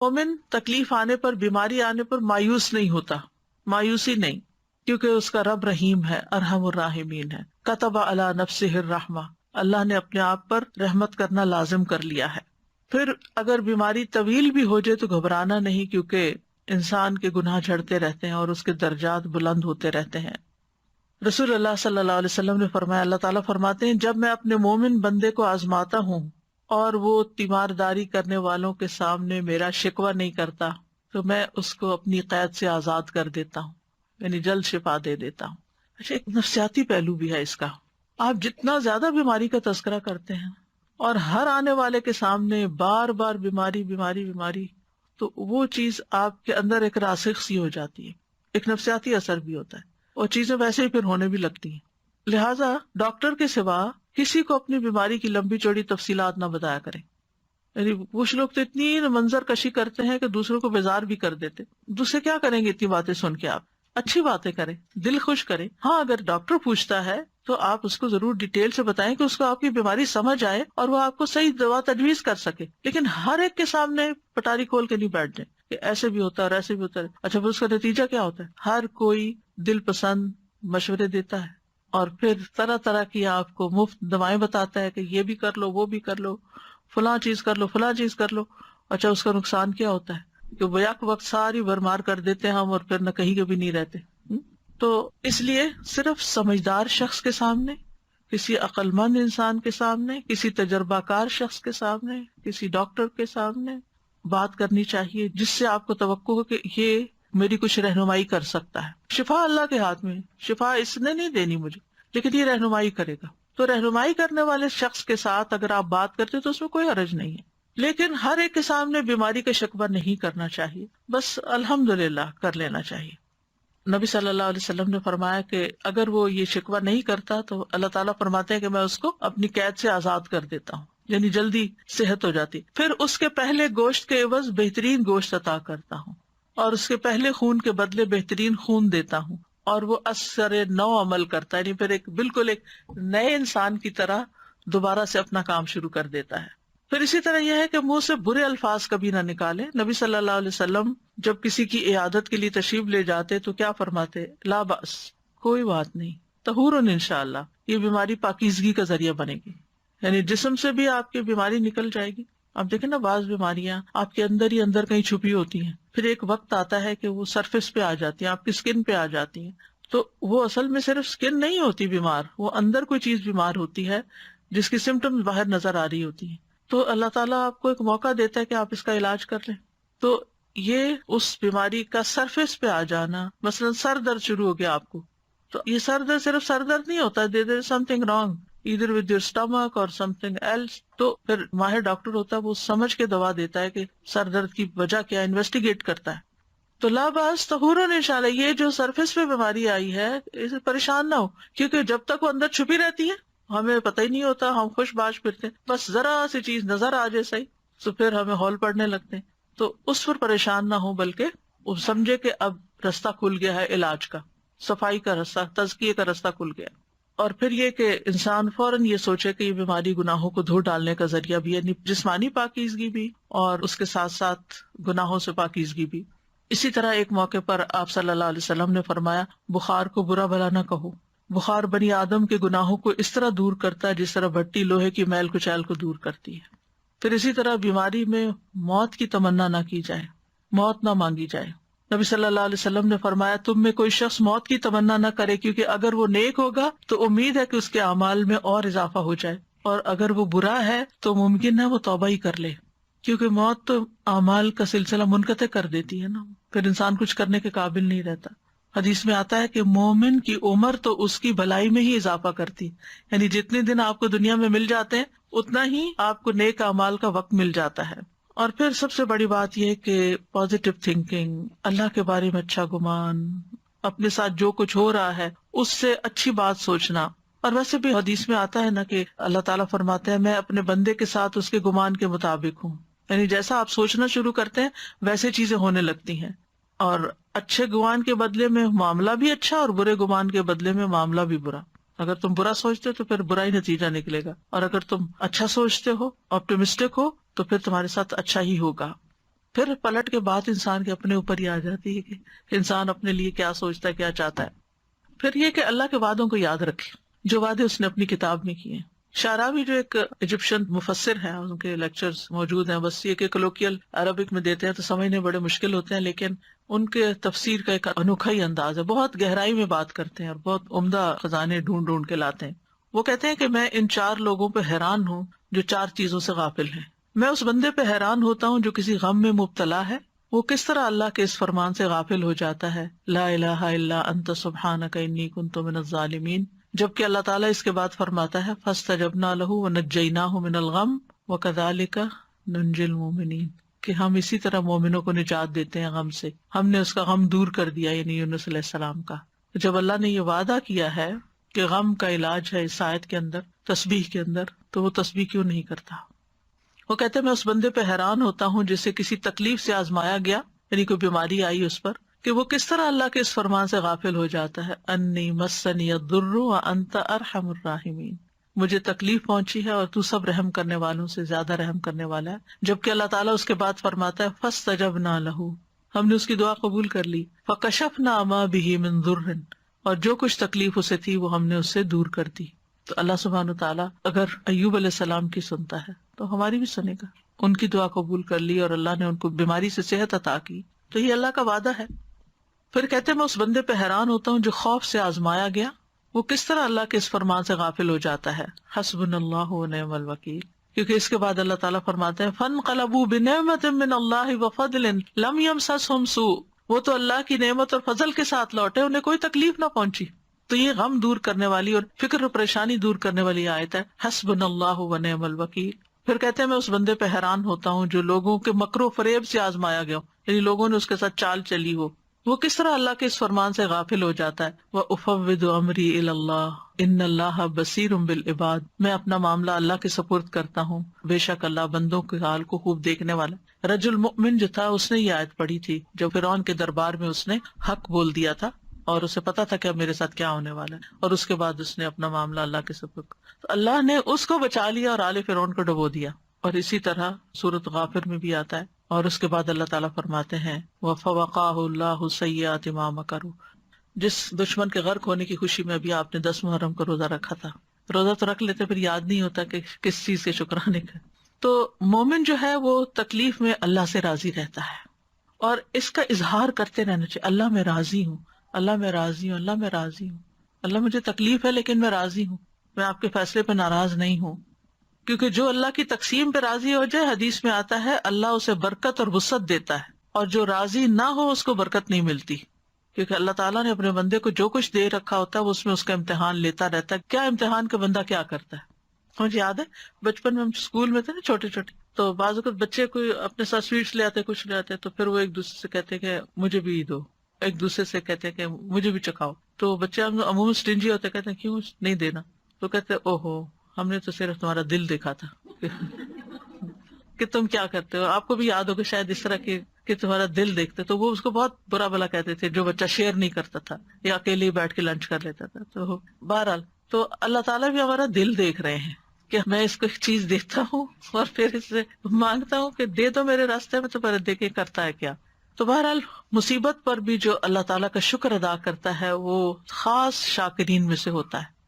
مومن تکلیف آنے پر، بیماری آنے پر مایوس نہیں ہوتا، مایوسی نہیں، کیونکہ اس کا رب رحیم ہے، ارحم الراحمین ہے۔ کتب علی نفسہ الرحمہ، اللہ نے اپنے آپ پر رحمت کرنا لازم کر لیا ہے۔ پھر اگر بیماری طویل بھی ہو جائے تو گھبرانا نہیں، کیونکہ انسان کے گناہ جھڑتے رہتے ہیں اور اس کے درجات بلند ہوتے رہتے ہیں۔ رسول اللہ صلی اللہ علیہ وسلم نے فرمایا، اللہ تعالیٰ فرماتے ہیں جب میں اپنے مومن بندے کو آزماتا ہوں اور وہ تیمارداری کرنے والوں کے سامنے میرا شکوہ نہیں کرتا تو میں اس کو اپنی قید سے آزاد کر دیتا ہوں، یعنی جلد شفا دے دیتا ہوں۔ اچھا، ایک نفسیاتی پہلو بھی ہے اس کا۔ آپ جتنا زیادہ بیماری کا تذکرہ کرتے ہیں اور ہر آنے والے کے سامنے بار بار بیماری بیماری بیماری، تو وہ چیز آپ کے اندر ایک راسخ سی ہو جاتی ہے، ایک نفسیاتی اثر بھی ہوتا ہے، اور چیزیں ویسے ہی پھر ہونے بھی لگتی ہیں۔ لہٰذا ڈاکٹر کے سوا کسی کو اپنی بیماری کی لمبی چوڑی تفصیلات نہ بتایا کریں۔ یعنی کچھ لوگ تو اتنی منظر کشی کرتے ہیں کہ دوسروں کو بیزار بھی کر دیتے۔ دوسرے کیا کریں گے اتنی باتیں سن کے؟ آپ اچھی باتیں کریں، دل خوش کریں۔ ہاں، اگر ڈاکٹر پوچھتا ہے تو آپ اس کو ضرور ڈیٹیل سے بتائیں کہ اس کو آپ کی بیماری سمجھ آئے اور وہ آپ کو صحیح دوا تجویز کر سکے، لیکن ہر ایک کے سامنے پٹاری کھول کے نہیں بیٹھ جائیں کہ ایسے بھی ہوتا ہے اور ایسے بھی ہوتا ہے۔ اچھا، پھر اس کا نتیجہ کیا ہوتا ہے؟ ہر کوئی دل پسند مشورے دیتا ہے اور پھر طرح طرح کی آپ کو مفت دوائیں بتاتا ہے کہ یہ بھی کر لو، وہ بھی کر لو، فلاں چیز کر لو، فلاں چیز کر لو۔ اچھا، اس کا نقصان کیا ہوتا ہے کہ بیک وقت ساری بھرمار کر دیتے ہیں ہم اور پھر نہ کہیں کبھی نہیں رہتے۔ تو اس لیے صرف سمجھدار شخص کے سامنے، کسی عقل مند انسان کے سامنے، کسی تجربہ کار شخص کے سامنے، کسی ڈاکٹر کے سامنے بات کرنی چاہیے جس سے آپ کو توقع ہو کہ یہ میری کچھ رہنمائی کر سکتا ہے۔ شفا اللہ کے ہاتھ میں، شفا اس نے نہیں دینی مجھے، لیکن یہ رہنمائی کرے گا۔ تو رہنمائی کرنے والے شخص کے ساتھ اگر آپ بات کرتے تو اس میں کوئی حرج نہیں ہے، لیکن ہر ایک کے سامنے بیماری کا شکوہ نہیں کرنا چاہیے، بس الحمدللہ کر لینا چاہیے۔ نبی صلی اللہ علیہ وسلم نے فرمایا کہ اگر وہ یہ شکوہ نہیں کرتا تو اللہ تعالیٰ فرماتے ہیں کہ میں اس کو اپنی قید سے آزاد کر دیتا ہوں، یعنی جلدی صحت ہو جاتی، پھر اس کے پہلے گوشت کے عوض بہترین گوشت عطا کرتا ہوں، اور اس کے پہلے خون کے بدلے بہترین خون دیتا ہوں، اور وہ اثر نو عمل کرتا ہے، یعنی پھر بالکل ایک نئے انسان کی طرح دوبارہ سے اپنا کام شروع کر دیتا ہے۔ پھر اسی طرح یہ ہے کہ منہ سے برے الفاظ کبھی نہ نکالے۔ نبی صلی اللہ علیہ وسلم جب کسی کی عیادت کے لیے تشریف لے جاتے تو کیا فرماتے؟ لا بأس، کوئی بات نہیں، طہور انشاءاللہ، یہ بیماری پاکیزگی کا ذریعہ بنے گی، یعنی جسم سے بھی آپ کی بیماری نکل جائے گی۔ آپ دیکھیں نا، بعض بیماریاں آپ کے اندر ہی اندر کہیں چھپی ہوتی ہیں، پھر ایک وقت آتا ہے کہ وہ سرفیس پہ آ جاتی ہیں، آپ کی اسکن پہ آ جاتی ہیں، تو وہ اصل میں صرف اسکن نہیں ہوتی بیمار، وہ اندر کوئی چیز بیمار ہوتی ہے جس کی سمٹمز باہر نظر آ رہی ہوتی ہیں۔ تو اللہ تعالیٰ آپ کو ایک موقع دیتا ہے کہ آپ اس کا علاج کر لیں۔ تو یہ اس بیماری کا سرفیس پہ آ جانا، مثلا سر درد شروع ہو گیا آپ کو، تو یہ سر درد صرف سر درد نہیں ہوتا، there is something wrong either with your stomach or something else۔ تو پھر ماہر ڈاکٹر ہوتا ہے، وہ سمجھ کے دوا دیتا ہے کہ سر درد کی وجہ کیا، انویسٹیگیٹ کرتا ہے۔ تو لا باس طہور انشاءاللہ، یہ جو سرفیس پہ بیماری آئی ہے اسے پریشان نہ ہو، کیونکہ جب تک وہ اندر چھپی رہتی ہے ہمیں پتہ ہی نہیں ہوتا، ہم خوش باش پھرتے ہیں، بس ذرا سی چیز نظر آ جائے صحیح تو پھر ہمیں ہول پڑنے لگتے ہیں۔ تو اس پر پریشان نہ ہو، بلکہ وہ سمجھے کہ اب رستہ کھل گیا ہے علاج کا، صفائی کا رستہ، تزکیے کا رستہ کھل گیا۔ اور پھر یہ کہ انسان فوراً یہ سوچے کہ یہ بیماری گناہوں کو دھو ڈالنے کا ذریعہ بھی، یعنی جسمانی پاکیزگی بھی اور اس کے ساتھ ساتھ گناہوں سے پاکیزگی بھی۔ اسی طرح ایک موقع پر آپ صلی اللہ علیہ وسلم نے فرمایا، بخار کو برا بھلا نہ کہو، بخار بنی آدم کے گناہوں کو اس طرح دور کرتا ہے جس طرح بھٹی لوہے کی میل کچیل کو دور کرتی ہے۔ پھر اسی طرح بیماری میں موت کی تمنا نہ کی جائے، موت نہ مانگی جائے۔ نبی صلی اللہ علیہ وسلم نے فرمایا، تم میں کوئی شخص موت کی تمنا نہ کرے، کیونکہ اگر وہ نیک ہوگا تو امید ہے کہ اس کے اعمال میں اور اضافہ ہو جائے، اور اگر وہ برا ہے تو ممکن ہے وہ توبہ ہی کر لے، کیونکہ موت تو اعمال کا سلسلہ منقطع کر دیتی ہے نا، پھر انسان کچھ کرنے کے قابل نہیں رہتا۔ حدیث میں آتا ہے کہ مومن کی عمر تو اس کی بھلائی میں ہی اضافہ کرتی، یعنی جتنے دن آپ کو دنیا میں مل جاتے ہیں اتنا ہی آپ کو نیک اعمال کا وقت مل جاتا ہے۔ اور پھر سب سے بڑی بات یہ کہ پازیٹیو تھنکنگ، اللہ کے بارے میں اچھا گمان، اپنے ساتھ جو کچھ ہو رہا ہے اس سے اچھی بات سوچنا۔ اور ویسے بھی حدیث میں آتا ہے نا کہ اللہ تعالیٰ فرماتے ہیں، میں اپنے بندے کے ساتھ اس کے گمان کے مطابق ہوں، یعنی جیسا آپ سوچنا شروع کرتے ہیں ویسے چیزیں ہونے لگتی ہیں۔ اور اچھے گمان کے بدلے میں معاملہ بھی اچھا اور برے گمان کے بدلے میں معاملہ بھی برا۔ اگر تم برا سوچتے ہو تو پھر برا ہی نتیجہ نکلے گا، اور اگر تم اچھا سوچتے ہو، آپٹیمسٹک ہو، تو پھر تمہارے ساتھ اچھا ہی ہوگا۔ پھر پلٹ کے بات انسان کے اپنے اوپر ہی آ جاتی ہے کہ انسان اپنے لیے کیا سوچتا ہے، کیا چاہتا ہے. پھر یہ کہ اللہ کے وعدوں کو یاد رکھے جو وعدے اس نے اپنی کتاب میں کیے ہیں. شعراوی جو ایک ایجپشن مفسر ہیں، ان کے لیکچرز موجود ہیں، بس یہ کہ کلوکیل عربک میں دیتے ہیں تو سمجھنے بڑے مشکل ہوتے ہیں، لیکن ان کے تفسیر کا ایک انوکھا ہی انداز ہے، بہت گہرائی میں بات کرتے ہیں اور بہت عمدہ خزانے ڈھونڈ ڈھونڈ کے لاتے ہیں. وہ کہتے ہیں کہ میں ان 4 لوگوں پہ حیران ہوں جو 4 چیزوں سے غافل ہیں. میں اس بندے پہ حیران ہوتا ہوں جو کسی غم میں مبتلا ہے، وہ کس طرح اللہ کے اس فرمان سے غافل ہو جاتا ہے، لا الہ الا انت سبحانک انی کنت من الظالمین، جبکہ اللہ تعالیٰ اس کے بعد فرماتا ہے فاستجبنا لہ ونجیناہ من الغم وکذالک ننجی المؤمنین، کہ ہم اسی طرح مومنوں کو نجات دیتے ہیں غم سے، ہم نے اس کا غم دور کر دیا، یعنی یونس علیہ السلام کا. جب اللہ نے یہ وعدہ کیا ہے کہ غم کا علاج ہے اس آیت کے اندر، تسبیح کے اندر، تو وہ تسبیح کیوں نہیں کرتا؟ وہ کہتے ہیں میں اس بندے پہ حیران ہوتا ہوں جسے کسی تکلیف سے آزمایا گیا، یعنی کوئی بیماری آئی اس پر، کہ وہ کس طرح اللہ کے اس فرمان سے غافل ہو جاتا ہے، انی مسنی الضر وانت ارحم الراحمین، مجھے تکلیف پہنچی ہے اور تو سب رحم کرنے والوں سے زیادہ رحم کرنے والا ہے. جبکہ اللہ تعالیٰ اس کے بعد فرماتا ہے فاستجبنا لہ، ہم نے اس کی دعا قبول کر لی، فکشفنا ما بہ من ضر، اور جو کچھ تکلیف اسے تھی وہ ہم نے اس سے دور کر دی. تو اللہ سبحانہ وتعالیٰ اگر ایوب علیہ السلام کی سنتا ہے تو ہماری بھی سنے گا. ان کی دعا قبول کر لی اور اللہ نے ان کو بیماری سے صحت عطا کی، تو یہ اللہ کا وعدہ ہے. پھر کہتے ہیں میں اس بندے پہ حیران ہوتا ہوں جو خوف سے آزمایا گیا، وہ کس طرح اللہ کے اس فرمان سے غافل ہو جاتا ہے، حسبنا اللہ ونعم الوکیل. کیونکہ اس کے بعد اللہ تعالیٰ فرماتے ہیں فانقلبوا بنعمت من اللہ وفضل لم یمسسہم سوء، وہ تو اللہ کی نعمت اور فضل کے ساتھ لوٹے، انہیں کوئی تکلیف نہ پہنچی. تو یہ غم دور کرنے والی اور فکر اور پریشانی دور کرنے والی آیت ہے، حسبنا اللہ ونعم الوکیل. پھر کہتے ہیں میں اس بندے پہ حیران ہوتا ہوں جو لوگوں کے مکر و فریب سے آزمایا گیا، یعنی لوگوں نے اس کے ساتھ چال چلی ہو، وہ کس طرح اللہ کے اس فرمان سے غافل ہو جاتا ہے. وَأُفَوِّضُ أَمْرِي إِلَى اللَّهِ إِنَّ اللَّهَ بَصِيرٌ بِالْعِبَادِ، میں اپنا معاملہ اللہ کے سپرد کرتا ہوں، بے شک اللہ بندوں کے حال کو خوب دیکھنے والا. رجل مؤمن جو تھا اس نے یہ آیت پڑھی تھی جب فرعون کے دربار میں اس نے حق بول دیا تھا اور اسے پتا تھا کہ اب میرے ساتھ کیا ہونے والا ہے، اور اس کے بعد اس نے اپنا معاملہ اللہ کے سپرد، تو اللہ نے اس کو بچا لیا اور آل فرعون کو ڈبو دیا. اور اسی طرح سورۃ غافر میں بھی آتا ہے. اور اس کے بعد اللہ تعالیٰ فرماتے ہیں وَفَوَقَاهُ اللَّهُ سَيِّئَاتِ مَا مَكَرُوا، جس دشمن کے غرق ہونے کی خوشی میں ابھی آپ نے 10 محرم کا روزہ رکھا تھا، روزہ تو رکھ لیتے پھر یاد نہیں ہوتا کہ کس چیز کے شکرانے کا. تو مومن جو ہے وہ تکلیف میں اللہ سے راضی رہتا ہے اور اس کا اظہار کرتے رہنا چاہیے، اللہ میں راضی ہوں، اللہ میں راضی ہوں، اللہ میں راضی ہوں، اللہ مجھے تکلیف ہے لیکن میں راضی ہوں، میں آپ کے فیصلے پہ ناراض نہیں ہوں. کیونکہ جو اللہ کی تقسیم پہ راضی ہو جائے، حدیث میں آتا ہے اللہ اسے برکت اور وسعت دیتا ہے، اور جو راضی نہ ہو اس کو برکت نہیں ملتی. کیونکہ اللہ تعالیٰ نے اپنے بندے کو جو کچھ دے رکھا ہوتا ہے وہ اس میں اس کا امتحان لیتا رہتا ہے. کیا امتحان کا بندہ کیا کرتا ہے. مجھے یاد ہے بچپن میں ہم اسکول میں تھے نا چھوٹے چھوٹے، تو بعض اوقات بچے کوئی اپنے ساتھ سویٹس لے آتے، کچھ لے آتے، تو پھر وہ ایک دوسرے سے کہتے کہ مجھے بھی دو، ایک دوسرے سے کہتے کہ مجھے بھی چکھاؤ. تو بچے عموماً اسٹنجی ہوتے، کہتے ہیں کیوں نہیں دینا، تو کہتے اوہو ہم نے تو صرف تمہارا دل دیکھا تھا کہ تم کیا کرتے ہو. آپ کو بھی یاد ہوگا شاید اس طرح کہ تمہارا دل دیکھتے، تو وہ اس کو بہت برا بلا کہتے تھے جو بچہ شیئر نہیں کرتا تھا یا اکیلے ہی بیٹھ کے لنچ کر لیتا تھا. تو بہرحال تو اللہ تعالیٰ بھی ہمارا دل دیکھ رہے ہیں کہ میں اس کو ایک چیز دیتا ہوں اور پھر اس سے مانگتا ہوں کہ دے دو میرے راستے میں، تو پھر دیکھے کرتا ہے کیا. تو بہرحال مصیبت پر بھی جو اللہ تعالیٰ کا شکر ادا کرتا ہے وہ خاص شاکرین میں سے ہوتا ہے.